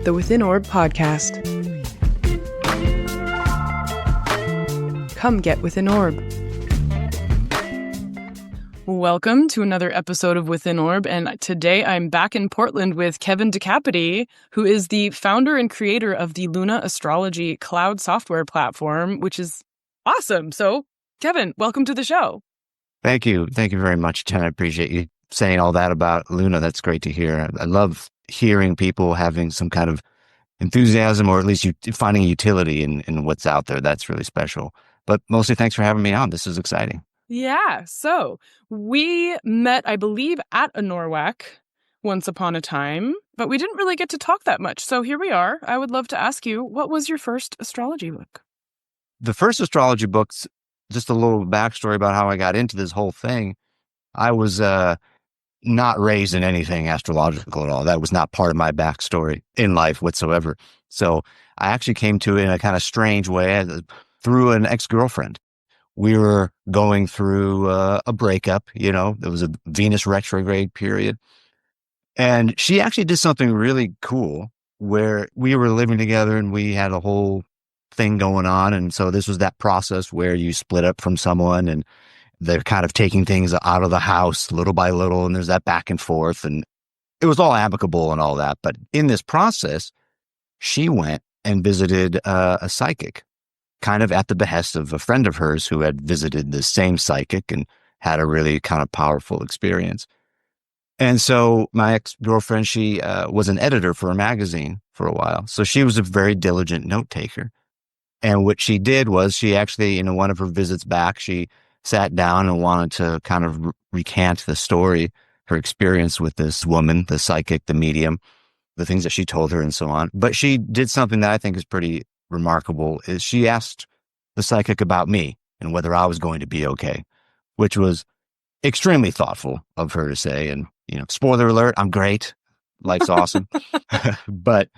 the Within Orb podcast. Come get Within Orb. Welcome to another episode of Within Orb, and today I'm back in Portland with Kevin DeCapite, who is the founder and creator of the LUNA Astrology cloud software platform, which is awesome. So, Kevin, welcome to the show. Thank you. Thank you very much, Jenn. I appreciate you saying all that about LUNA. That's great to hear. I love hearing people having some kind of enthusiasm, or at least finding utility in what's out there. That's really special. But mostly thanks for having me on. This is exciting. Yeah, so we met, I believe, at a NORWAC once upon a time, but we didn't really get to talk that much. So here we are. I would love to ask you, what was your first astrology book? The first astrology book's just a little backstory about how I got into this whole thing. I was not raised in anything astrological at all. That was not part of my backstory in life whatsoever. So I actually came to it in a kind of strange way through an ex-girlfriend. We were going through a breakup, there was a Venus retrograde period. And she actually did something really cool where we were living together and we had a whole thing going on. And so this was that process where you split up from someone and they're kind of taking things out of the house little by little. And there's that back and forth. And it was all amicable and all that. But in this process, she went and visited a psychic, kind of at the behest of a friend of hers who had visited the same psychic and had a really kind of powerful experience. And so my ex-girlfriend, she was an editor for a magazine for a while. So she was a very diligent note taker. And what she did was she actually, in one of her visits back, she sat down and wanted to kind of recant the story, her experience with this woman, the psychic, the medium, the things that she told her and so on. But she did something that I think is pretty remarkable, is she asked the psychic about me and whether I was going to be okay, which was extremely thoughtful of her to say. And, spoiler alert, I'm great. Life's awesome. But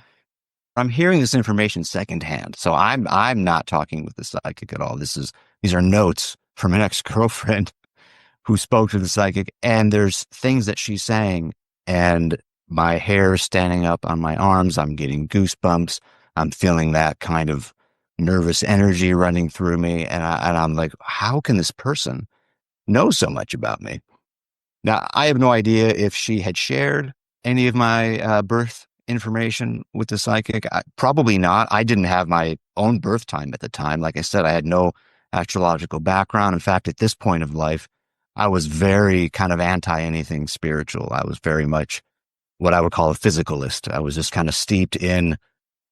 I'm hearing this information secondhand. So I'm not talking with the psychic at all. These are notes from an ex-girlfriend who spoke to the psychic, and there's things that she's saying, and my hair is standing up on my arms. I'm getting goosebumps. I'm feeling that kind of nervous energy running through me. And I'm like, how can this person know so much about me? Now, I have no idea if she had shared any of my birth information with the psychic. Probably not. I didn't have my own birth time at the time. Like I said, I had no astrological background. In fact, at this point of life, I was very kind of anti anything spiritual. I was very much what I would call a physicalist. I was just kind of steeped in,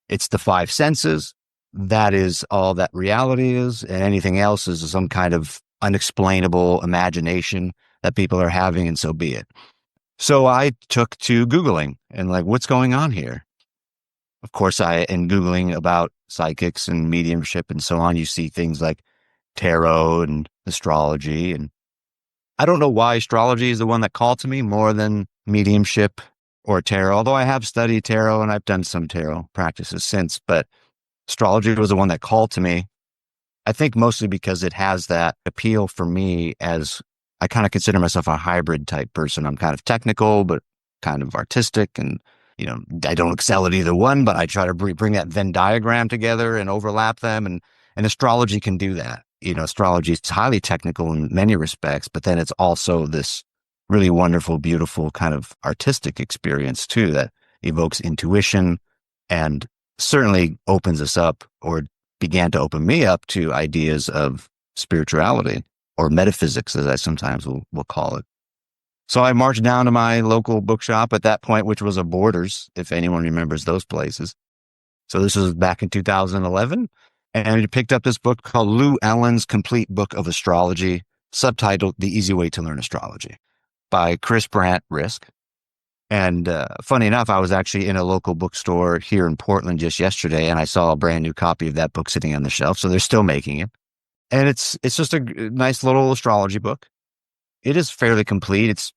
it's the five senses. That is all that reality is. And anything else is some kind of unexplainable imagination that people are having, and so be it. So I took to Googling and what's going on here? Of course, in Googling about psychics and mediumship and so on, you see things like tarot and astrology. And I don't know why astrology is the one that called to me more than mediumship or tarot, although I have studied tarot and I've done some tarot practices since, but astrology was the one that called to me. I think mostly because it has that appeal for me, as I kind of consider myself a hybrid type person. I'm kind of technical, but kind of artistic. And, I don't excel at either one, but I try to bring that Venn diagram together and overlap them. And astrology can do that. Astrology is highly technical in many respects, but then it's also this really wonderful, beautiful kind of artistic experience too, that evokes intuition and certainly opens us up, or began to open me up, to ideas of spirituality, or metaphysics, as I sometimes will call it. So I marched down to my local bookshop at that point, which was a Borders, if anyone remembers those places. So this was back in 2011. And I picked up this book called Llewellyn's Complete Book of Astrology, subtitled The Easy Way to Learn Astrology, by Kris Brandt Riske. And funny enough, I was actually in a local bookstore here in Portland just yesterday, and I saw a brand new copy of that book sitting on the shelf. So they're still making it. And it's just a nice little astrology book. It is fairly complete.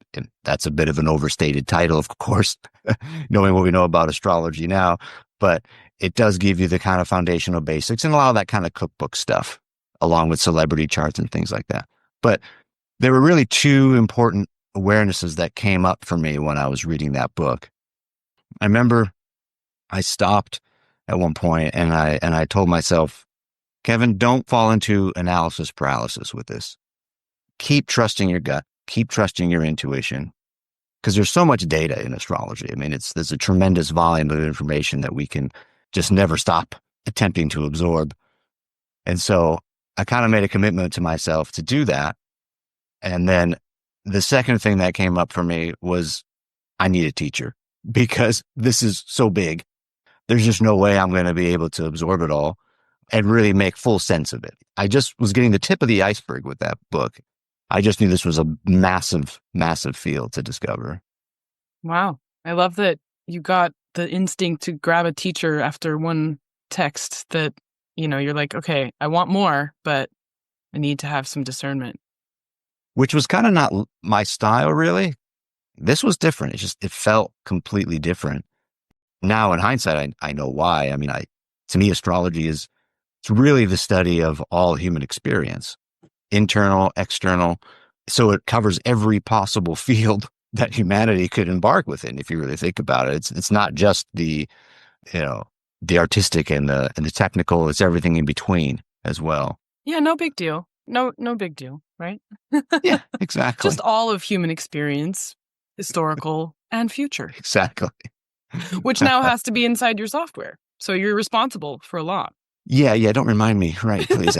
That's a bit of an overstated title, of course, knowing what we know about astrology now. But it does give you the kind of foundational basics and a lot of that kind of cookbook stuff, along with celebrity charts and things like that. But there were really two important awarenesses that came up for me when I was reading that book. I remember I stopped at one point and I told myself, Kevin, don't fall into analysis paralysis with this. Keep trusting your gut, keep trusting your intuition, because there's so much data in astrology. I mean, there's a tremendous volume of information that we can just never stop attempting to absorb. And so I kind of made a commitment to myself to do that. And then the second thing that came up for me was I need a teacher because this is so big. There's just no way I'm going to be able to absorb it all and really make full sense of it. I just was getting the tip of the iceberg with that book. I just knew this was a massive, massive field to discover. Wow. I love that you got the instinct to grab a teacher after one text that, you're like, okay, I want more, but I need to have some discernment. Which was kind of not my style, really. This was different. It felt completely different. Now, in hindsight, I know why. I mean, to me, astrology it's really the study of all human experience, internal, external. So it covers every possible field that humanity could embark within. If you really think about it, it's not just the artistic and the technical. It's everything in between as well. Yeah, no big deal. No big deal, right? Yeah, exactly. Just all of human experience, historical and future. Exactly. Which now has to be inside your software. So you're responsible for a lot. Yeah. Don't remind me. Right, please.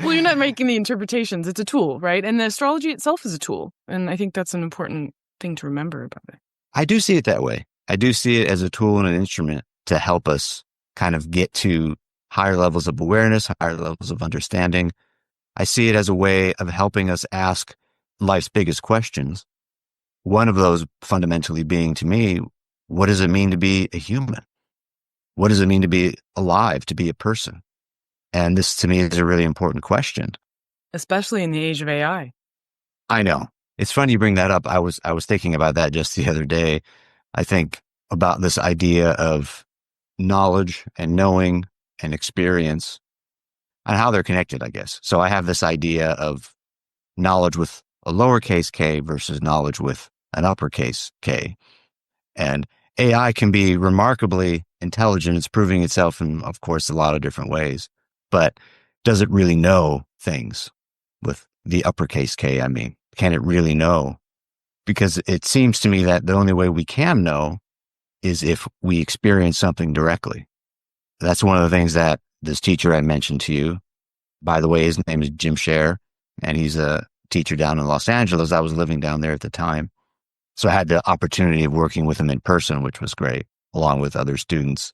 Well, you're not making the interpretations. It's a tool, right? And the astrology itself is a tool. And I think that's an important thing to remember about it. I do see it that way. I do see it as a tool and an instrument to help us kind of get to higher levels of awareness, higher levels of understanding. I see it as a way of helping us ask life's biggest questions. One of those fundamentally being, to me, what does it mean to be a human? What does it mean to be alive, to be a person? And this, to me, is a really important question. Especially in the age of AI. I know. It's funny you bring that up. I was thinking about that just the other day. I think about this idea of knowledge and knowing and experience and how they're connected, I guess. So I have this idea of knowledge with a lowercase k versus knowledge with an uppercase K. And AI can be remarkably intelligent. It's proving itself in, of course, a lot of different ways. But does it really know things with the uppercase K? I mean, can it really know? Because it seems to me that the only way we can know is if we experience something directly. That's one of the things that this teacher I mentioned to you, by the way, his name is Jim Sher, and he's a teacher down in Los Angeles. I was living down there at the time. So I had the opportunity of working with him in person, which was great, along with other students,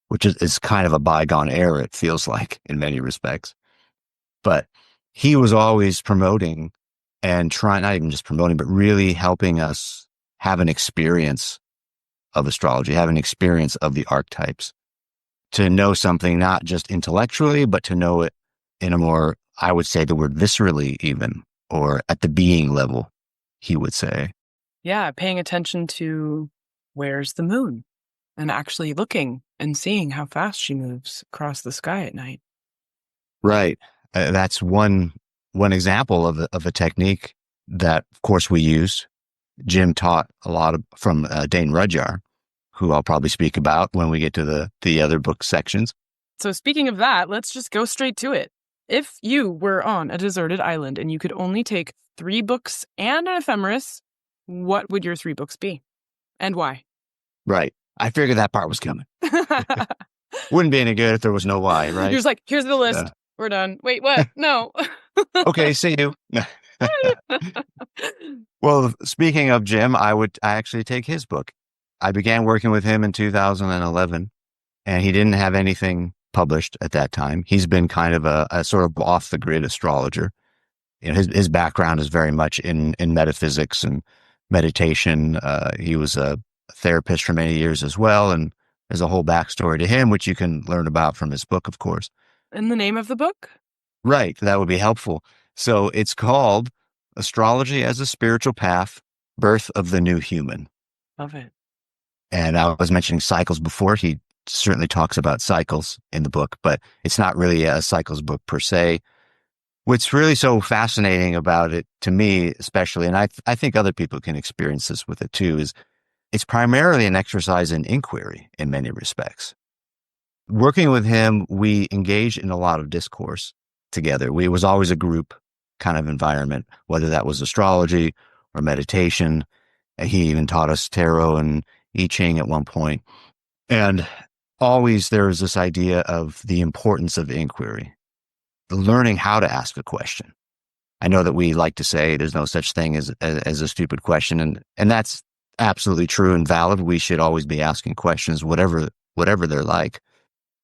which is kind of a bygone era, it feels like, in many respects. But he was always promoting and trying, not even just promoting, but really helping us have an experience of astrology, have an experience of the archetypes, to know something not just intellectually, but to know it in a more, I would say the word viscerally even, or at the being level, he would say. Yeah, paying attention to where's the moon and actually looking and seeing how fast she moves across the sky at night. Right. That's one example of a technique that, of course, we used. Jim taught a lot from Dane Rudhyar, who I'll probably speak about when we get to the other book sections. So speaking of that, let's just go straight to it. If you were on a deserted island and you could only take 3 books and an ephemeris, what would your 3 books be? And why? Right. I figured that part was coming. Wouldn't be any good if there was no why, right? You're just like, here's the list. We're done. Wait, what? No. Okay, see you. Well, speaking of Jim, I actually take his book. I began working with him in 2011, and he didn't have anything published at that time. He's been kind of a sort of off-the-grid astrologer. His background is very much in metaphysics and meditation. He was a therapist for many years as well, and there's a whole backstory to him, which you can learn about from his book, of course. And the name of the book? Right, that would be helpful. So it's called Astrology as a Spiritual Path, Birth of the New Human. Love it. And I was mentioning cycles before. He certainly talks about cycles in the book, but it's not really a cycles book per se. What's really so fascinating about it, to me especially, and I think other people can experience this with it too, is it's primarily an exercise in inquiry in many respects. Working with him, we engaged in a lot of discourse together. It was always a group kind of environment, whether that was astrology or meditation. He even taught us tarot and I Ching at one point. And always there was this idea of the importance of inquiry, learning how to ask a question. I know that we like to say there's no such thing as a stupid question, and that's absolutely true and valid. We should always be asking questions, whatever they're like.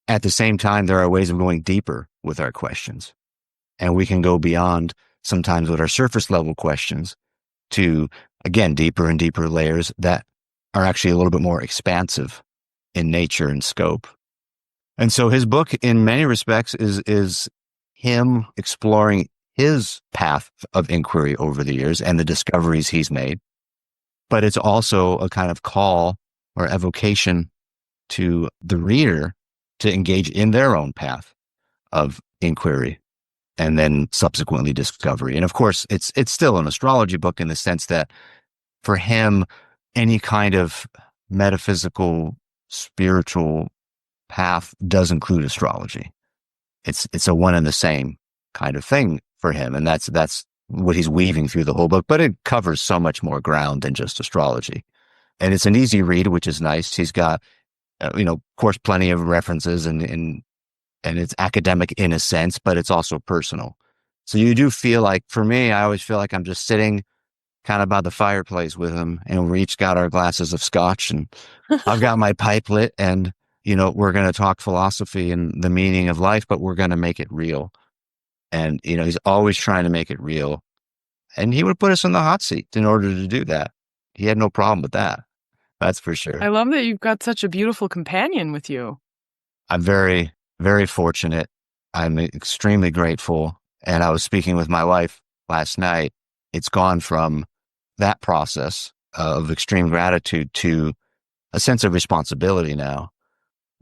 At the same time, there are ways of going deeper with our questions, and we can go beyond sometimes with our surface level questions to, again, deeper and deeper layers that are actually a little bit more expansive in nature and scope. And so his book, in many respects, is him exploring his path of inquiry over the years and the discoveries he's made. But it's also a kind of call or evocation to the reader to engage in their own path of inquiry and then subsequently discovery. And of course, it's still an astrology book in the sense that for him, any kind of metaphysical, spiritual path does include astrology. It's a one and the same kind of thing for him. And that's what he's weaving through the whole book, but it covers so much more ground than just astrology. And it's an easy read, which is nice. He's got, of course, plenty of references and it's academic in a sense, but it's also personal. So you do feel like, for me, I always feel like I'm just sitting kind of by the fireplace with him, and we each got our glasses of scotch, and I've got my pipe lit, and, we're going to talk philosophy and the meaning of life, but we're going to make it real. And, he's always trying to make it real. And he would put us in the hot seat in order to do that. He had no problem with that. That's for sure. I love that you've got such a beautiful companion with you. I'm very, very fortunate. I'm extremely grateful. And I was speaking with my wife last night. It's gone from that process of extreme gratitude to a sense of responsibility now,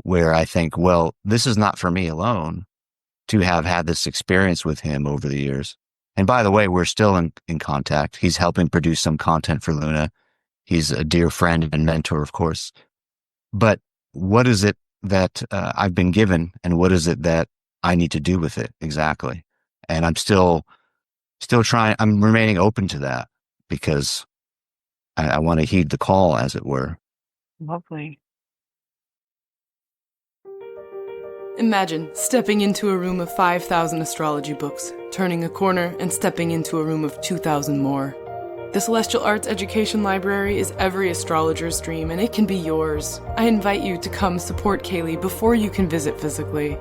where I think, well, this is not for me alone to have had this experience with him over the years. And by the way, we're still in contact. He's helping produce some content for Luna. He's a dear friend and mentor, of course. But what is it that I've been given, and what is it that I need to do with it exactly? And I'm still trying. I'm remaining open to that because I want to heed the call, as it were. Lovely. Imagine stepping into a room of 5,000 astrology books, turning a corner and stepping into a room of 2,000 more. The Celestial Arts Education Library is every astrologer's dream, and it can be yours. I invite you to come support CAELi before you can visit physically.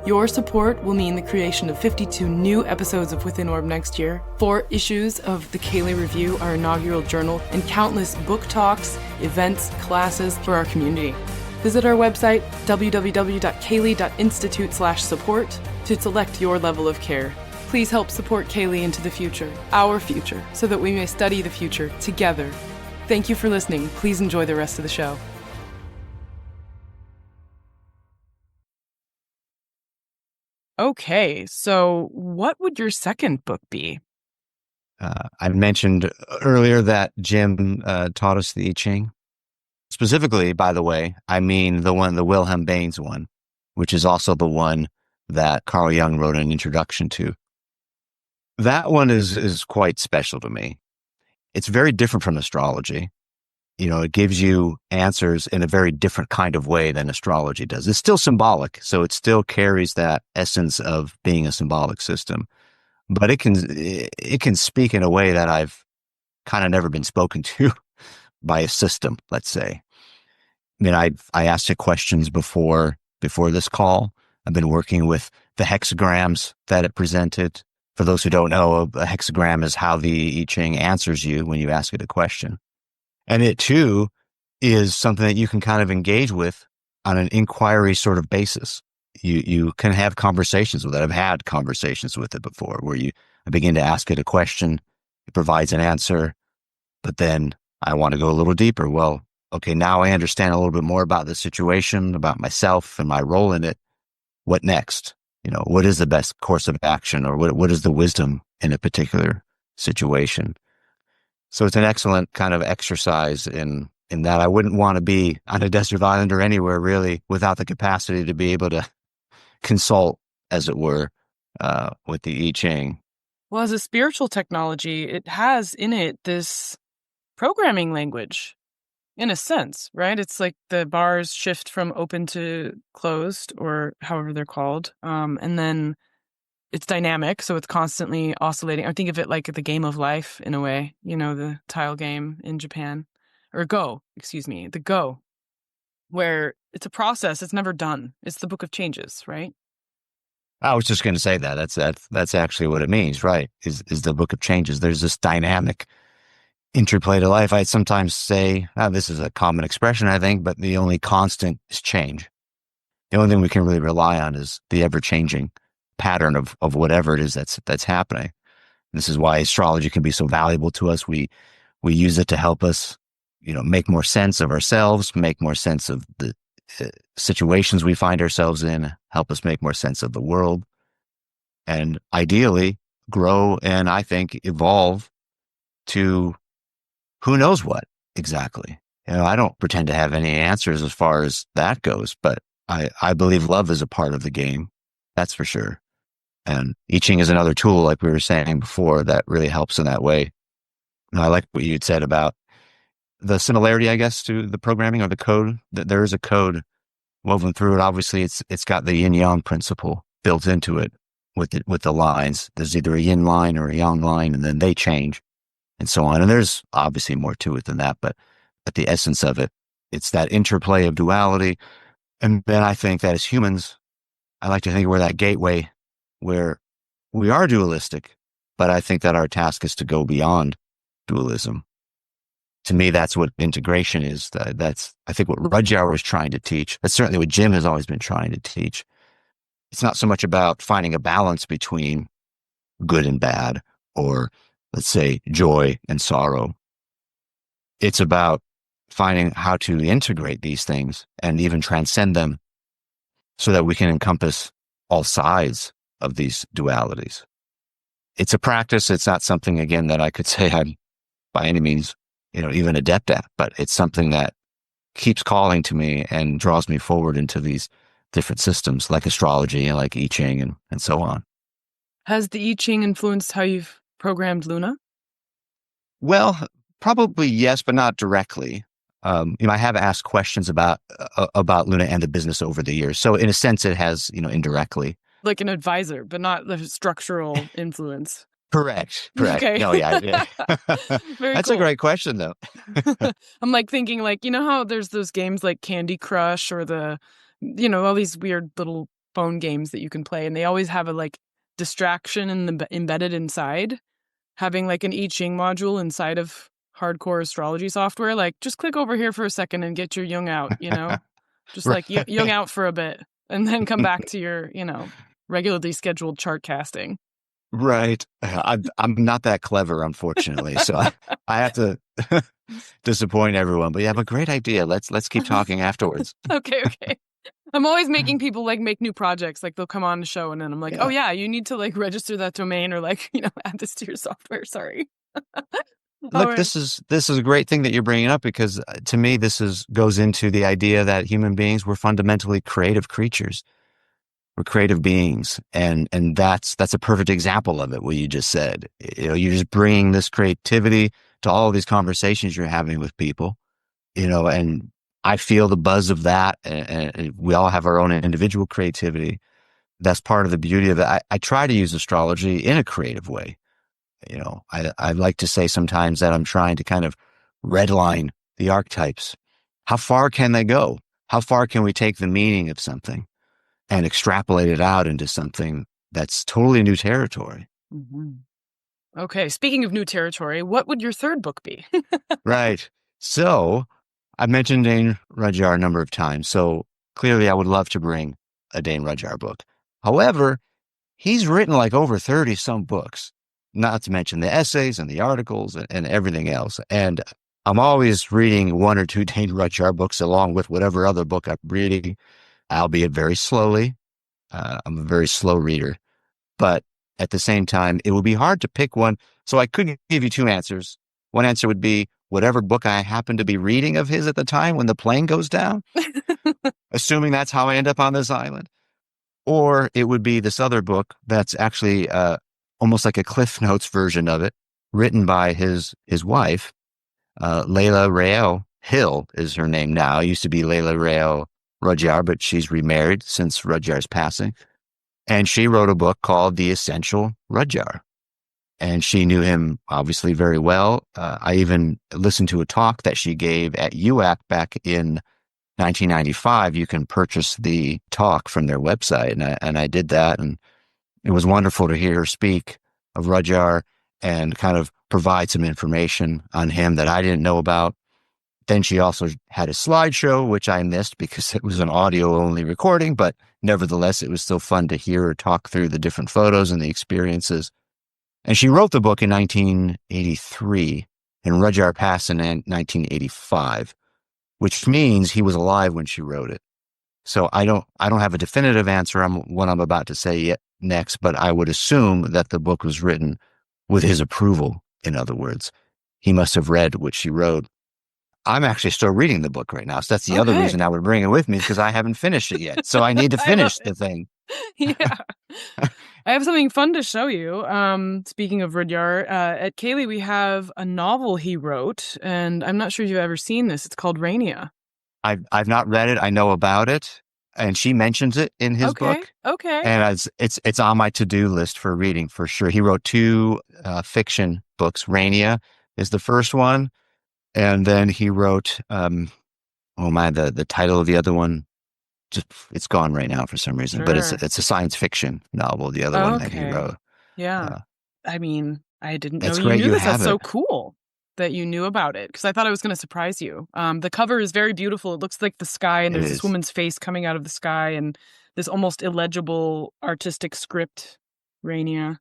Your support will mean the creation of 52 new episodes of Within Orb next year, 4 issues of the CAELi Review, our inaugural journal, and countless book talks, events, classes for our community. Visit our website, www.caeli.institute/support, to select your level of care. Please help support CAELi into the future, our future, so that we may study the future together. Thank you for listening. Please enjoy the rest of the show. Okay, so what would your second book be? I mentioned earlier that Jim taught us the I Ching. Specifically, by the way, I mean the Wilhelm Baynes one, which is also the one that Carl Jung wrote an introduction to. That one is quite special to me. It's very different from astrology. It gives you answers in a very different kind of way than astrology does. It's still symbolic, so it still carries that essence of being a symbolic system. But it can speak in a way that I've kind of never been spoken to by a system, let's say. I asked it questions before this call. I've been working with the hexagrams that it presented. For those who don't know, a hexagram is how the I Ching answers you when you ask it a question. And it too is something that you can kind of engage with on an inquiry sort of basis. You can have conversations with it. I've had conversations with it before where I begin to ask it a question, it provides an answer, but then I want to go a little deeper. Well, okay, now I understand a little bit more about the situation, about myself and my role in it. What next? What is the best course of action, or what is the wisdom in a particular situation? So it's an excellent kind of exercise in in that I wouldn't want to be on a desert island or anywhere really without the capacity to be able to consult, as it were, with the I Ching. Well, as a spiritual technology, it has in it this programming language, in a sense, right? It's like the bars shift from open to closed, or however they're called. And then it's dynamic, so it's constantly oscillating. I think of it like the game of life in a way, the tile game in Japan. Or Go, excuse me, the Go, where it's a process, it's never done. It's the book of changes, right? I was just going to say that. That's actually what it means, right? Is the book of changes. There's this dynamic interplay to life. I sometimes say, this is a common expression, I think, but the only constant is change. The only thing we can really rely on is the ever-changing pattern of whatever it is that's happening. This is why astrology can be so valuable to us. We use it to help us, make more sense of ourselves, make more sense of the situations we find ourselves in, help us make more sense of the world, and ideally grow and, I think, evolve to who knows what exactly. I don't pretend to have any answers as far as that goes, but I believe love is a part of the game. That's for sure. And I Ching is another tool, like we were saying before, that really helps in that way. And I like what you'd said about the similarity, I guess, to the programming or the code. That there is a code woven through it. Obviously, it's got the yin yang principle built into it with the lines. There's either a yin line or a yang line, and then they change, and so on. And there's obviously more to it than that, but at the essence of it, it's that interplay of duality. And then I think that as humans, I like to think we're that gateway where we are dualistic, but I think that our task is to go beyond dualism. To me, that's what integration is. That's, I think, what Rudhyar was trying to teach. That's certainly what Jim has always been trying to teach. It's not so much about finding a balance between good and bad, or let's say joy and sorrow. It's about finding how to integrate these things and even transcend them so that we can encompass all sides of these dualities. It's a practice. It's not something, again, that I could say I'm by any means, even adept at, but it's something that keeps calling to me and draws me forward into these different systems like astrology and like I Ching and so on. Has the I Ching influenced how you've programmed LUNA? Well, probably yes, but not directly. I have asked questions about LUNA and the business over the years. So in a sense, it has, indirectly. Like an advisor, but not the structural influence. Correct. Okay. No, yeah. Very That's cool. a great question, though. I'm like thinking, like, how there's those games like Candy Crush or all these weird little phone games that you can play, and they always have a like distraction embedded inside, having like an I Ching module inside of hardcore astrology software. Like, just click over here for a second and get your Jung out, just like Jung out for a bit, and then come back to your, regularly scheduled chart casting. Right. I'm not that clever, unfortunately. So I have to disappoint everyone. But you have a great idea. Let's keep talking afterwards. Okay. I'm always making people like make new projects. Like they'll come on the show and then I'm like, oh yeah, you need to like register that domain or like, add this to your software. Sorry. Look, right. this is a great thing that you're bringing up, because to me, goes into the idea that human beings were fundamentally creative creatures. We're creative beings. And that's a perfect example of it, what you just said. You're just bringing this creativity to all of these conversations you're having with people, and I feel the buzz of that. And we all have our own individual creativity. That's part of the beauty of it. I try to use astrology in a creative way. I like to say sometimes that I'm trying to kind of redline the archetypes. How far can they go? How far can we take the meaning of something and extrapolate it out into something that's totally new territory? Mm-hmm. Okay. Speaking of new territory, what would your third book be? Right. So I've mentioned Dane Rudhyar a number of times. So clearly I would love to bring a Dane Rudhyar book. However, he's written like over 30 some books, not to mention the essays and the articles and everything else. And I'm always reading one or two Dane Rudhyar books along with whatever other book I'm reading, albeit very slowly. I'm a very slow reader, but at the same time, it would be hard to pick one. So I could give you two answers. One answer would be, whatever book I happen to be reading of his at the time when the plane goes down, assuming that's how I end up on this island. Or it would be this other book that's actually almost like a Cliff Notes version of it, written by his wife, Leyha Raël. Hill is her name now. It used to be Leyha Raël Rudhyar, but she's remarried since Rudhyar's passing. And she wrote a book called The Essential Rudhyar. And she knew him obviously very well. I even listened to a talk that she gave at UAC back in 1995. You can purchase the talk from their website. And I did that. And it was wonderful to hear her speak of Rudhyar and kind of provide some information on him that I didn't know about. Then she also had a slideshow, which I missed because it was an audio-only recording, but nevertheless, it was still fun to hear her talk through the different photos and the experiences. And she wrote the book in 1983, and Rudhyar passed in 1985, which means he was alive when she wrote it. So I don't have a definitive answer on what I'm about to say yet next, but I would assume that the book was written with his approval. In other words, he must have read what she wrote. I'm actually still reading the book right now. So that's the other reason I would bring it with me, because I haven't finished it yet. So I need to finish the thing. Yeah. I have something fun to show you. Speaking of Rudhyar, at CAELi we have a novel he wrote, and I'm not sure if you've ever seen this. It's called Rania. I've not read it. I know about it, and she mentions it in his book. Okay. And it's on my to-do list for reading for sure. He wrote 2 fiction books. Rania is the first one. And then he wrote, the title of the other one, just it's gone right now for some reason, but it's a science fiction novel, the other one that he wrote. Yeah. I mean, I didn't know it's you great knew you this. have That's it. so cool that you knew about it, because I thought I was going to surprise you. The cover is very beautiful. It looks like the sky, and there's this woman's face coming out of the sky, and this almost illegible artistic script, Rania.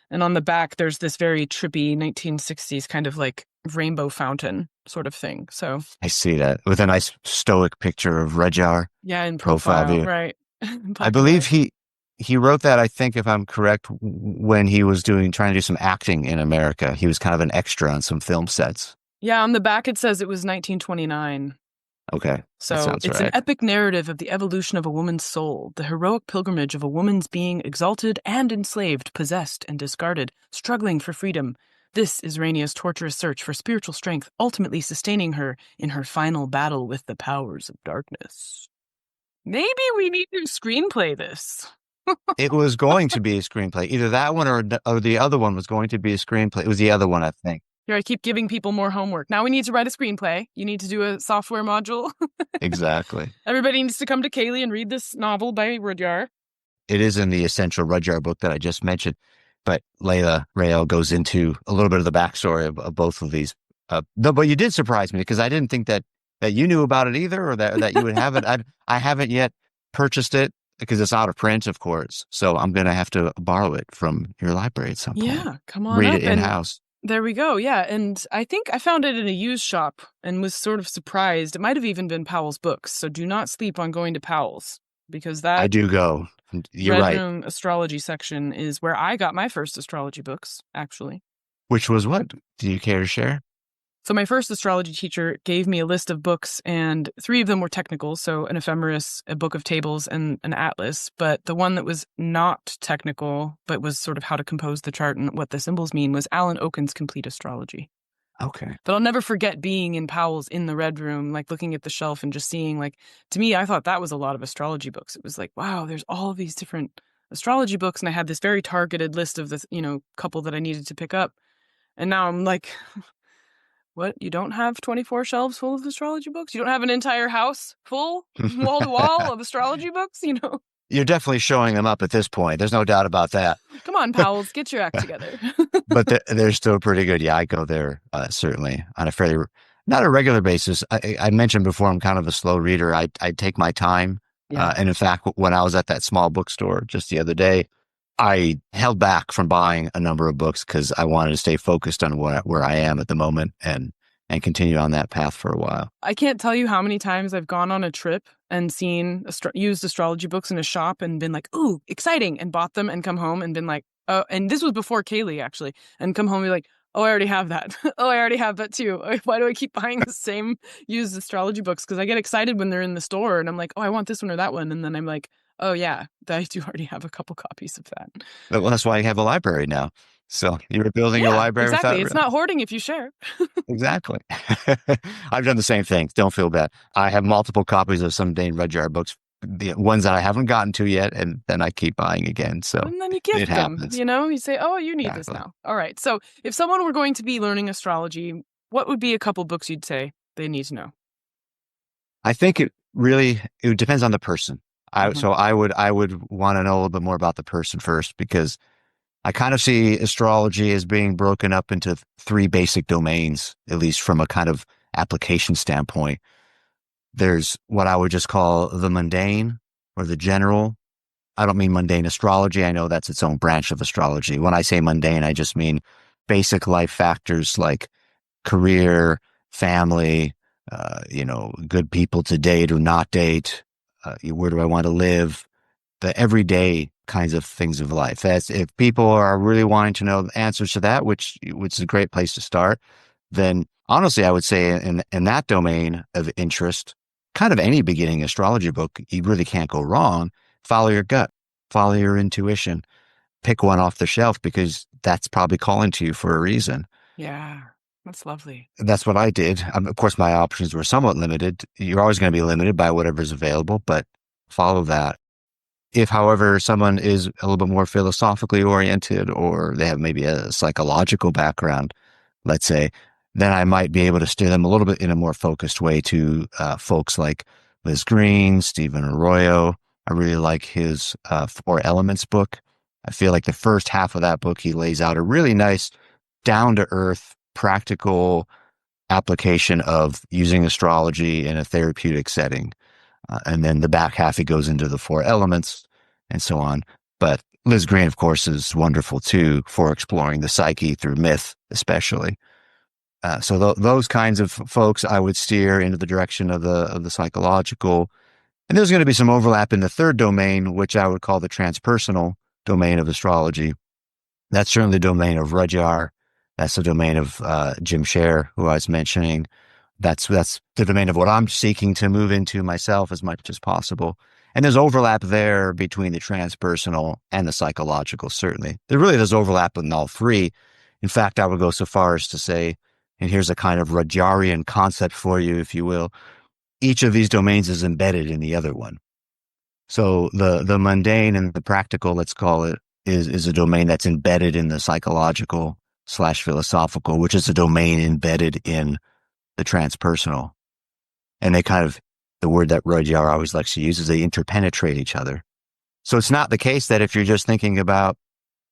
And on the back, there's this very trippy 1960s kind of like rainbow fountain sort of thing. So I see that with a nice stoic picture of Rudhyar. Yeah, in profile view. Right. I believe he wrote that, I think, if I'm correct, when he was trying to do some acting in America. He was kind of an extra on some film sets. Yeah, on the back it says it was 1929. Okay. So it's an epic narrative of the evolution of a woman's soul, the heroic pilgrimage of a woman's being exalted and enslaved, possessed and discarded, struggling for freedom. This is Rania's torturous search for spiritual strength, ultimately sustaining her in her final battle with the powers of darkness. Maybe we need to screenplay this. It was going to be a screenplay. Either that one or the other one was going to be a screenplay. It was the other one, I think. Here, I keep giving people more homework. Now we need to write a screenplay. You need to do a software module. Exactly. Everybody needs to come to CAELi and read this novel by Rudhyar. It is in the Essential Rudhyar book that I just mentioned, but Leyha Raël goes into a little bit of the backstory of both of these. But you did surprise me, because I didn't think that you knew about it either, or that you would have it. I haven't yet purchased it, because it's out of print, of course. So I'm going to have to borrow it from your library at some point. Yeah, come on. Read it in-house. There we go. Yeah. And I think I found it in a used shop and was sort of surprised. It might have even been Powell's Books. So do not sleep on going to Powell's, because that I do go. You're right. Red Room astrology section is where I got my first astrology books, actually. Which was what? Do you care to share? So my first astrology teacher gave me a list of books, and 3 of them were technical. So an ephemeris, a book of tables, and an atlas. But the one that was not technical, but was sort of how to compose the chart and what the symbols mean, was Alan Oken's Complete Astrology. Okay. But I'll never forget being in Powell's in the Red Room, like looking at the shelf and just seeing, like, to me, I thought that was a lot of astrology books. It was like, wow, there's all of these different astrology books. And I had this very targeted list of the, couple that I needed to pick up. And now I'm like, what? You don't have 24 shelves full of astrology books? You don't have an entire house full, wall to wall of astrology books? You're definitely showing them up at this point. There's no doubt about that. Come on, Powell's, get your act together. But they're still pretty good. Yeah, I go there certainly on a fairly, not a regular basis. I mentioned before, I'm kind of a slow reader. I take my time. Yeah. And in fact, when I was at that small bookstore just the other day, I held back from buying a number of books because I wanted to stay focused on where I am at the moment and continue on that path for a while. I can't tell you how many times I've gone on a trip and seen used astrology books in a shop and been like, ooh, exciting, and bought them and come home and been like, oh, and this was before CAELi actually, and come home and be like, Oh, I already have that. Oh, I already have that too. Why do I keep buying the same used astrology books? Because I get excited when they're in the store and I'm like, oh, I want this one or that one. And then I'm like, oh, yeah, I do already have a couple copies of that. Well, that's why you have a library now. So you're building your Yeah, library exactly. without It's not hoarding if you share. exactly. I've done the same thing. Don't feel bad. I have multiple copies of some Dane Rudhyar books, the ones that I haven't gotten to yet, and then I keep buying again. So And then you it gift them, happens. you say, oh, you need this Exactly. now. All right. So if someone were going to be learning astrology, what would be a couple books you'd say they need to know? I think it depends on the person. Mhm. So I would want to know a little bit more about the person first, because I kind of see astrology as being broken up into three basic domains, at least from a kind of application standpoint. There's what I would just call the mundane or the general. I don't mean mundane astrology. I know that's its own branch of astrology. When I say mundane, I just mean basic life factors like career, family, good people to date or not date. Where do I want to live? The everyday kinds of things of life. That's if people are really wanting to know the answers to that, which is a great place to start, then honestly, I would say in that domain of interest, kind of any beginning astrology book, you really can't go wrong. Follow your gut, follow your intuition, pick one off the shelf because that's probably calling to you for a reason. Yeah, that's lovely. That's what I did. Of course, my options were somewhat limited. You're always going to be limited by whatever's available, but follow that. If, however, someone is a little bit more philosophically oriented or they have maybe a psychological background, let's say, then I might be able to steer them a little bit in a more focused way to folks like Liz Greene, Stephen Arroyo. I really like his Four Elements book. I feel like the first half of that book, he lays out a really nice, down to earth, practical application of using astrology in a therapeutic setting. And then the back half, he goes into the four elements and so on. But Liz Greene, of course, is wonderful too for exploring the psyche through myth, especially. So those kinds of folks, I would steer into the direction of the psychological. And there's going to be some overlap in the third domain, which I would call the transpersonal domain of astrology. That's certainly the domain of Rudhyar. That's the domain of Jim Sher, who I was mentioning. That's the domain of what I'm seeking to move into myself as much as possible. And there's overlap there between the transpersonal and the psychological, certainly. There really does overlap in all three. In fact, I would go so far as to say, and here's a kind of Rudhyarian concept for you, if you will, each of these domains is embedded in the other one. So the mundane and the practical, let's call it, is a domain that's embedded in the psychological / philosophical, which is a domain embedded in the transpersonal. And they kind of, the word that Rudhyar always likes to use is they interpenetrate each other. So it's not the case that if you're just thinking about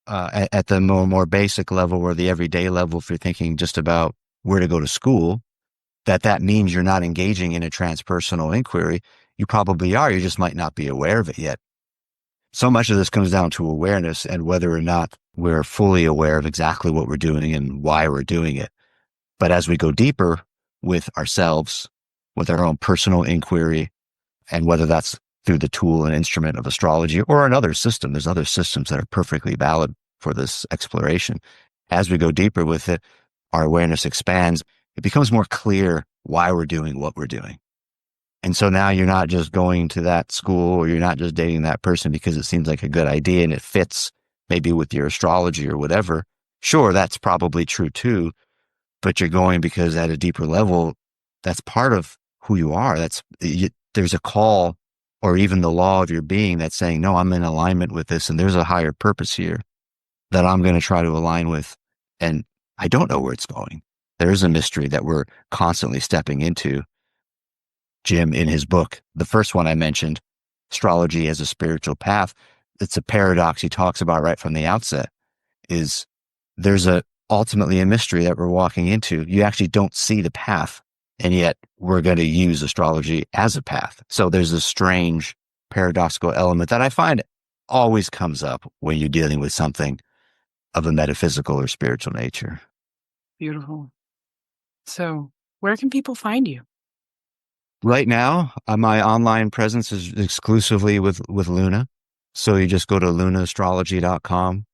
at the more basic level or the everyday level, if you're thinking just about where to go to school, that means you're not engaging in a transpersonal inquiry. You probably are. You just might not be aware of it yet. So much of this comes down to awareness and whether or not we're fully aware of exactly what we're doing and why we're doing it. But as we go deeper with ourselves, with our own personal inquiry, and whether that's through the tool and instrument of astrology or another system, there's other systems that are perfectly valid for this exploration. As we go deeper with it, our awareness expands. It becomes more clear why we're doing what we're doing. And so now you're not just going to that school or you're not just dating that person because it seems like a good idea and it fits maybe with your astrology or whatever. Sure, that's probably true too, but you're going because at a deeper level, that's part of who you are. There's a call or even the law of your being that's saying, no, I'm in alignment with this and there's a higher purpose here that I'm going to try to align with. And I don't know where it's going. There's a mystery that we're constantly stepping into. Jim, in his book, the first one I mentioned, Astrology as a Spiritual Path, it's a paradox he talks about right from the outset, is there's ultimately a mystery that we're walking into. You actually don't see the path, and yet we're going to use astrology as a path. So there's a strange paradoxical element that I find always comes up when you're dealing with something of a metaphysical or spiritual nature. Beautiful. So where can people find you? Right now, my online presence is exclusively with LUNA. So you just go to lunaastrology.com.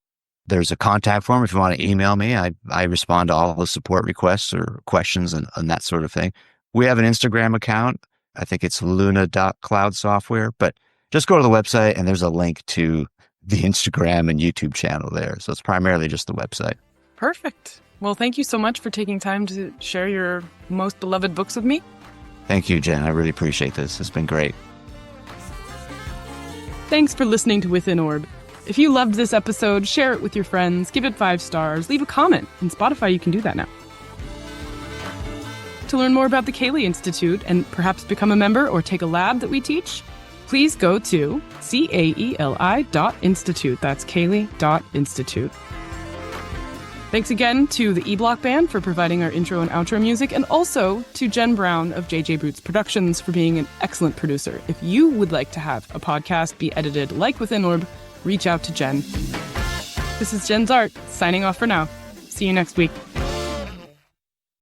There's a contact form if you want to email me. I respond to all the support requests or questions and that sort of thing. We have an Instagram account. I think it's luna.cloudsoftware, but just go to the website and there's a link to the Instagram and YouTube channel there. So it's primarily just the website. Perfect. Well, thank you so much for taking time to share your most beloved books with me. Thank you, Jenn. I really appreciate this. It's been great. Thanks for listening to Within Orb. If you loved this episode, share it with your friends, give it 5 stars, leave a comment. In Spotify, you can do that now. To learn more about the CAELi Institute and perhaps become a member or take a lab that we teach, please go to CAELi.institute. That's CAELi.institute. Thanks again to the E-Block Band for providing our intro and outro music, and also to Jen Brown of JJ Brutes Productions for being an excellent producer. If you would like to have a podcast be edited like Within Orb, reach out to Jen. This is Jenn Zahrt, signing off for now. See you next week.